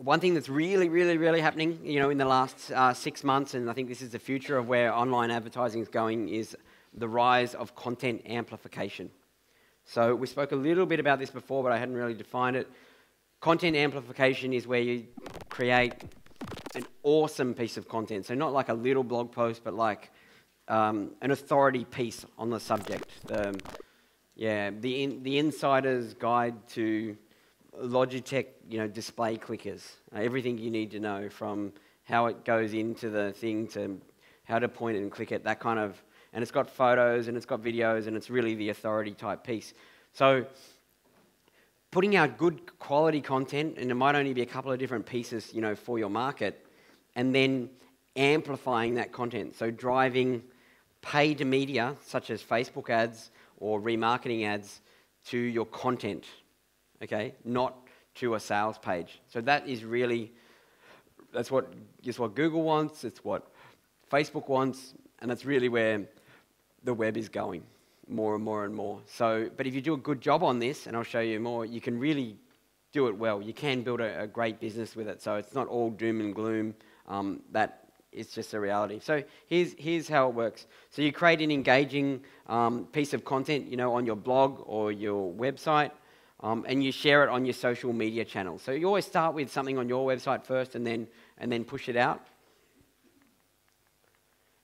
one thing that's really happening, in the last 6 months, and I think this is the future of where online advertising is going, is the rise of content amplification. So we spoke a little bit about this before, but I hadn't really defined it. Content amplification is where you create an awesome piece of content. So not like a little blog post, but like an authority piece on the subject. The insider's guide to Logitech, display clickers. Everything you need to know, from how it goes into the thing to how to point it and click it, that kind of. And it's got photos and it's got videos, and it's really the authority type piece. So putting out good quality content, and it might only be a couple of different pieces, for your market, and then amplifying that content. So driving paid media, such as Facebook ads or remarketing ads, to your content, okay? Not to a sales page. So that's what Google wants, it's what Facebook wants, and that's really where the web is going more and more and more. So, but if you do a good job on this, and I'll show you more, you can really do it well. You can build a great business with it. So it's not all doom and gloom. That is just a reality. So here's how it works. So you create an engaging piece of content, on your blog or your website, and you share it on your social media channels. So you always start with something on your website first, and then push it out.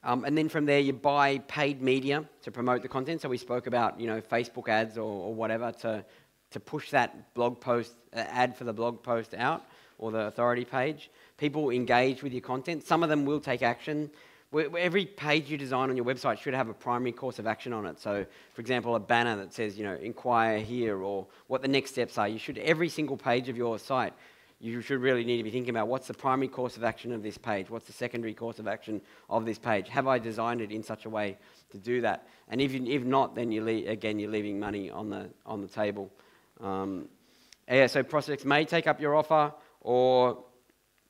And then from there, you buy paid media to promote the content. So we spoke about, Facebook ads or whatever to push that blog post, ad for the blog post out, or the authority page. People engage with your content. Some of them will take action. Every page you design on your website should have a primary course of action on it. So, for example, a banner that says, inquire here, or what the next steps are. Every single page of your site, you should really need to be thinking about what's the primary course of action of this page, what's the secondary course of action of this page. Have I designed it in such a way to do that? And if not, then you're leaving money on the table. So prospects may take up your offer, or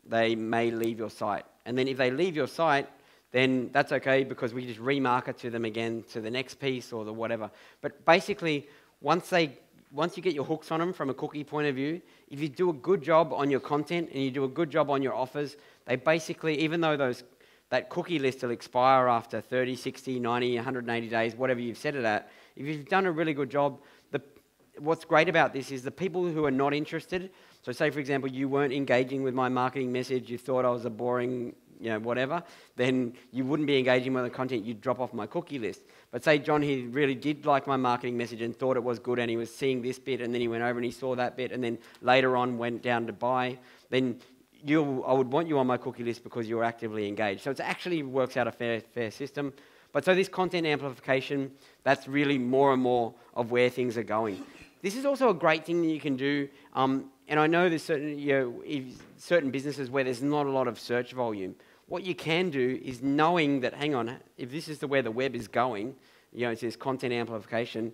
they may leave your site. And then if they leave your site, then that's okay, because we just remarket to them again to the next piece or the whatever. But basically, once you get your hooks on them from a cookie point of view, if you do a good job on your content and you do a good job on your offers, they basically, even though that cookie list will expire after 30, 60, 90, 180 days, whatever you've set it at, if you've done a really good job, what's great about this is the people who are not interested, so say, for example, you weren't engaging with my marketing message, you thought I was a boring, whatever, then you wouldn't be engaging with the content, you'd drop off my cookie list. But say John, he really did like my marketing message and thought it was good, and he was seeing this bit, and then he went over and he saw that bit, and then later on went down to buy, then I would want you on my cookie list because you're actively engaged. So it actually works out a fair system. But so this content amplification, that's really more and more of where things are going. This is also a great thing that you can do, and I know there's certain businesses where there's not a lot of search volume. What you can do is, knowing that, hang on, if this is where the web is going, it says content amplification,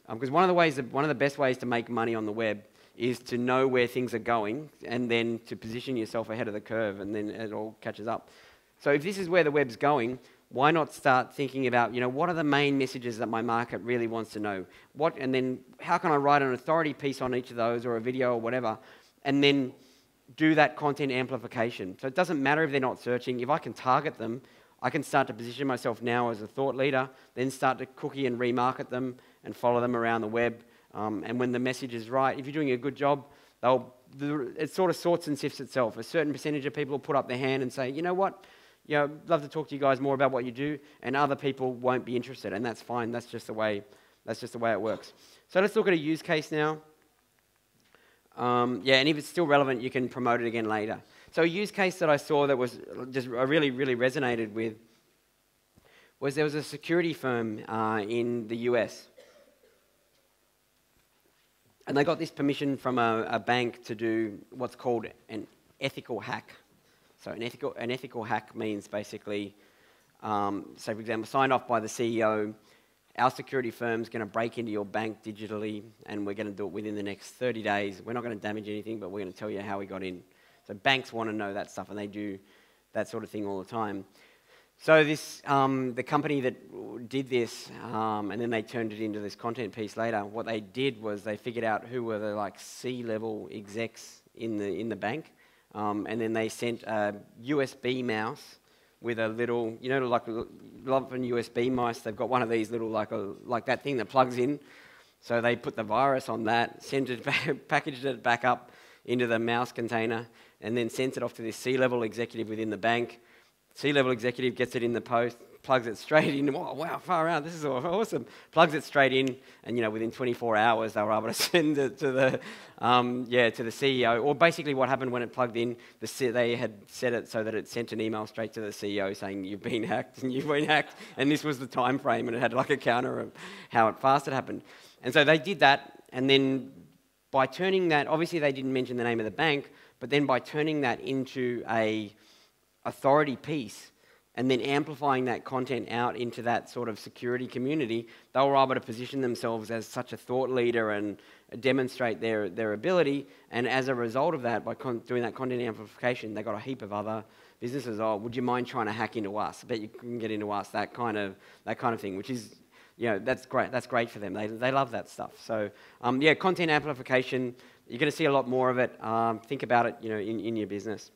because one of the best ways to make money on the web is to know where things are going, and then to position yourself ahead of the curve, and then it all catches up. So if this is where the web's going, why not start thinking about, what are the main messages that my market really wants to know? And then how can I write an authority piece on each of those, or a video or whatever, and then do that content amplification. So it doesn't matter if they're not searching. If I can target them, I can start to position myself now as a thought leader, then start to cookie and remarket them and follow them around the web. And when the message is right, if you're doing a good job, it sort of sorts and sifts itself. A certain percentage of people will put up their hand and say, you know what, I'd love to talk to you guys more about what you do, and other people won't be interested, and that's fine. That's just the way it works. So let's look at a use case now. And if it's still relevant, you can promote it again later. So a use case that I saw that was just really resonated with was there was a security firm in the US, and they got this permission from a bank to do what's called an ethical hack. So an ethical hack means basically, say for example, signed off by the CEO, our security firm's going to break into your bank digitally, and we're going to do it within the next 30 days. We're not going to damage anything, but we're going to tell you how we got in. So banks want to know that stuff, and they do that sort of thing all the time. So this, the company that did this, and then they turned it into this content piece later, what they did was they figured out who were the C-level execs in the bank, and then they sent a USB mouse with a little, you know, like a lot of USB mice, they've got one of these little, like that thing that plugs in. So they put the virus on that, sent it back, packaged it back up into the mouse container, and then sent it off to this C-level executive within the bank. C-level executive gets it in the post, plugs it straight in. Oh, wow, far out, this is awesome. Plugs it straight in, and within 24 hours they were able to send it to the to the CEO. Or basically, what happened when it plugged in, they had set it so that it sent an email straight to the CEO saying you've been hacked and you've been hacked, and this was the time frame, and it had like a counter of how fast it happened. And so they did that, and then by turning that, obviously they didn't mention the name of the bank, but then by turning that into a authority piece and then amplifying that content out into that sort of security community, they were able to position themselves as such a thought leader and demonstrate their ability. And as a result of that, by doing that content amplification, they got a heap of other businesses. Oh, would you mind trying to hack into us? I bet you can get into us. That kind of thing, which is, that's great. That's great for them. They love that stuff. So content amplification. You're going to see a lot more of it. Think about it, in your business.